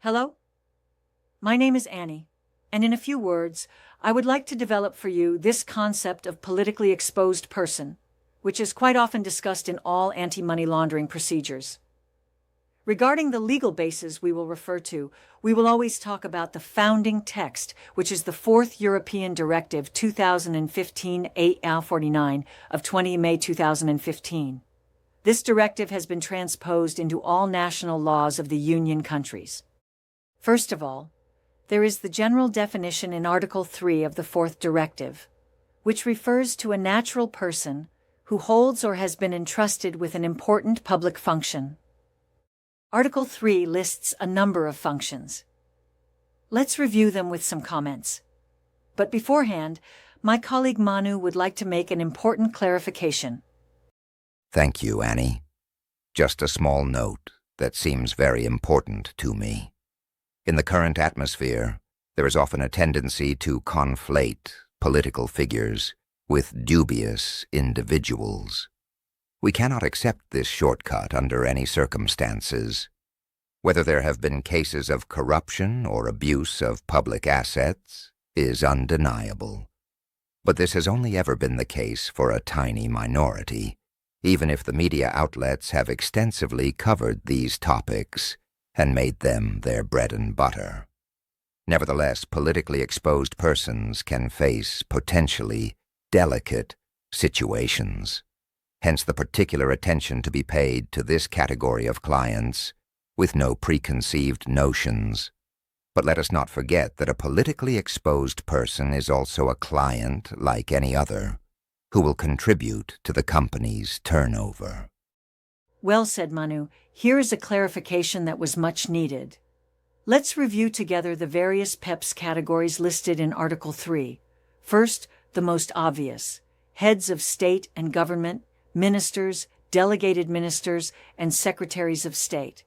Hello? My name is Annie, and in a few words, I would like to develop for you this concept of politically exposed person, which is quite often discussed in all anti-money laundering procedures. Regarding the legal basis we will refer to, we will always talk about the founding text, which is the Fourth European Directive 2015 AL49 of 20 May 2015. This directive has been transposed into all national laws of the Union countries. First of all, there is the general definition in Article 3 of the Fourth Directive, which refers to a natural person who holds or has been entrusted with an important public function. Article 3 lists a number of functions. Let's review them with some comments. But beforehand, my colleague Manu would like to make an important clarification. Thank you, Annie. Just a small note that seems very important to me. In the current atmosphere, there is often a tendency to conflate political figures with dubious individuals. We cannot accept this shortcut under any circumstances. Whether there have been cases of corruption or abuse of public assets is undeniable. But this has only ever been the case for a tiny minority, even if the media outlets have extensively covered these topics and made them their bread and butter. Nevertheless, politically exposed persons can face potentially delicate situations. Hence the particular attention to be paid to this category of clients with no preconceived notions. But let us not forget that a politically exposed person is also a client like any other, who will contribute to the company's turnover. Well said, Manu. Here is a clarification that was much needed. Let's review together the various PEPs categories listed in Article 3. First, the most obvious: heads of state and government, ministers, delegated ministers, and secretaries of state.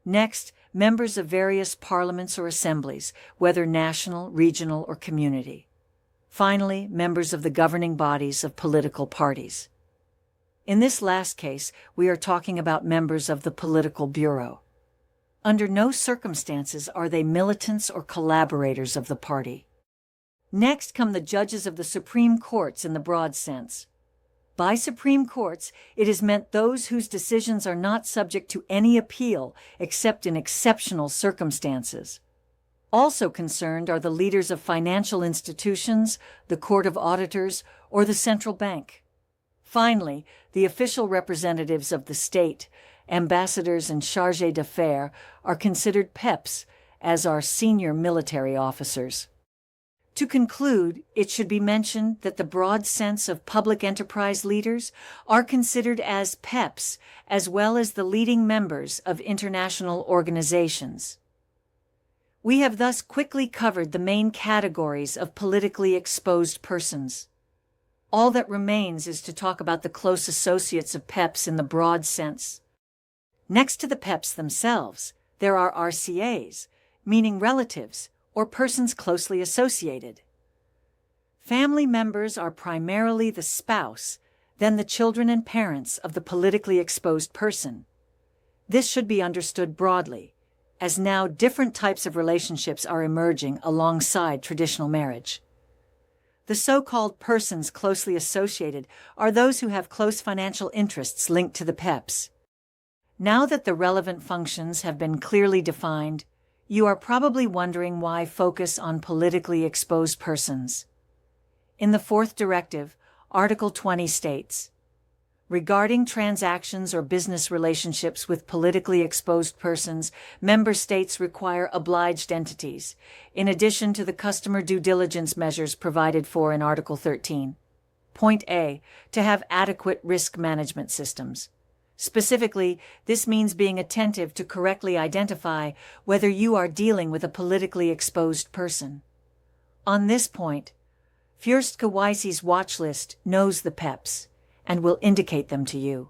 Next, members of various parliaments or assemblies, whether national, regional, or community. Finally, members of the governing bodies of political parties. In this last case, we are talking about members of the political bureau. Under no circumstances are they militants or collaborators of the party. Next come the judges of the Supreme Courts in the broad sense. By Supreme Courts, it is meant those whose decisions are not subject to any appeal except in exceptional circumstances. Also concerned are the leaders of financial institutions, the Court of Auditors, or the central bank. Finally, the official representatives of the state, ambassadors and chargés d'affaires, are considered PEPs, as are senior military officers. To conclude, it should be mentioned that the broad sense of public enterprise leaders are considered as PEPs, as well as the leading members of international organizations. We have thus quickly covered the main categories of politically exposed persons. All that remains is to talk about the close associates of PEPs in the broad sense. Next to the PEPs themselves, there are RCAs, meaning relatives, or persons closely associated. Family members are primarily the spouse, then the children and parents of the politically exposed person. This should be understood broadly, as now different types of relationships are emerging alongside traditional marriage. The so-called persons closely associated are those who have close financial interests linked to the PEPs. Now that the relevant functions have been clearly defined, you are probably wondering why focus on politically exposed persons. In the Fourth Directive, Article 20 states, regarding transactions or business relationships with politically exposed persons, member states require obliged entities, in addition to the customer due diligence measures provided for in Article 13. Point A, to have adequate risk management systems. Specifically, this means being attentive to correctly identify whether you are dealing with a politically exposed person. On this point, Fürst KYC's watch list knows the PEPs and will indicate them to you.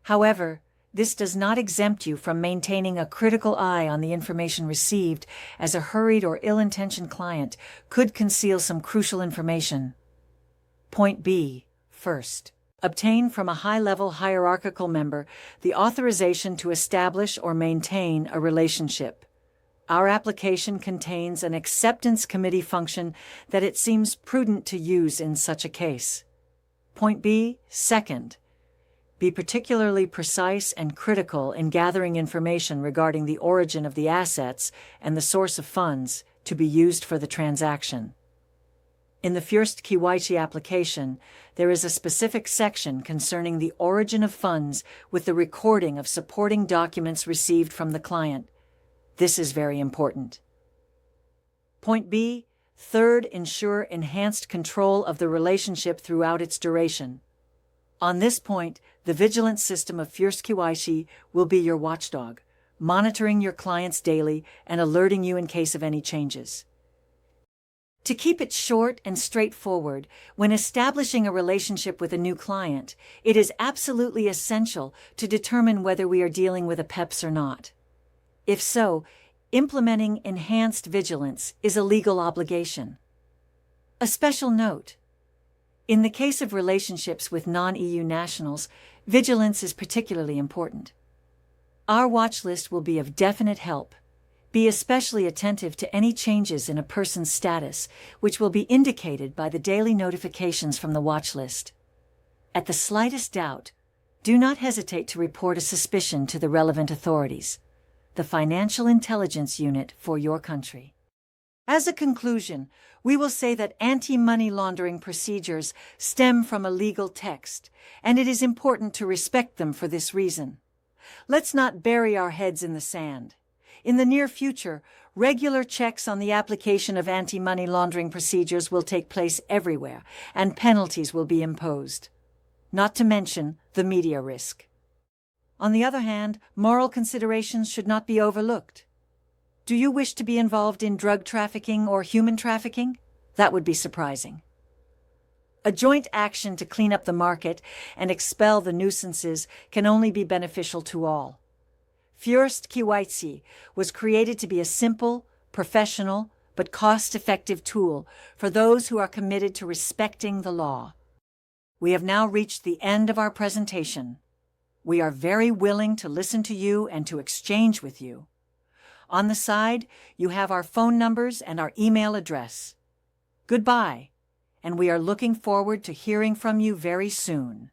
However, this does not exempt you from maintaining a critical eye on the information received, as a hurried or ill-intentioned client could conceal some crucial information. Point B, first. Obtain from a high-level hierarchical member the authorization to establish or maintain a relationship. Our application contains an acceptance committee function that it seems prudent to use in such a case. Point B, second, be particularly precise and critical in gathering information regarding the origin of the assets and the source of funds to be used for the transaction. In the first KYC application, there is a specific section concerning the origin of funds with the recording of supporting documents received from the client. This is very important. Point B, third, ensure enhanced control of the relationship throughout its duration. On this point, the vigilance system of First KYC will be your watchdog, monitoring your clients daily and alerting you in case of any changes. To keep it short and straightforward, when establishing a relationship with a new client, it is absolutely essential to determine whether we are dealing with a PEPs or not. If so, implementing enhanced vigilance is a legal obligation. A special note: in the case of relationships with non-EU nationals, vigilance is particularly important. Our watch list will be of definite help. Be especially attentive to any changes in a person's status, which will be indicated by the daily notifications from the watch list. At the slightest doubt, do not hesitate to report a suspicion to the relevant authorities, the Financial Intelligence Unit for your country. As a conclusion, we will say that anti-money laundering procedures stem from a legal text, and it is important to respect them for this reason. Let's not bury our heads in the sand. In the near future, regular checks on the application of anti-money laundering procedures will take place everywhere, and penalties will be imposed. Not to mention the media risk. On the other hand, moral considerations should not be overlooked. Do you wish to be involved in drug trafficking or human trafficking? That would be surprising. A joint action to clean up the market and expel the nuisances can only be beneficial to all. First KYC was created to be a simple, professional, but cost-effective tool for those who are committed to respecting the law. We have now reached the end of our presentation. We are very willing to listen to you and to exchange with you. On the side, you have our phone numbers and our email address. Goodbye, and we are looking forward to hearing from you very soon.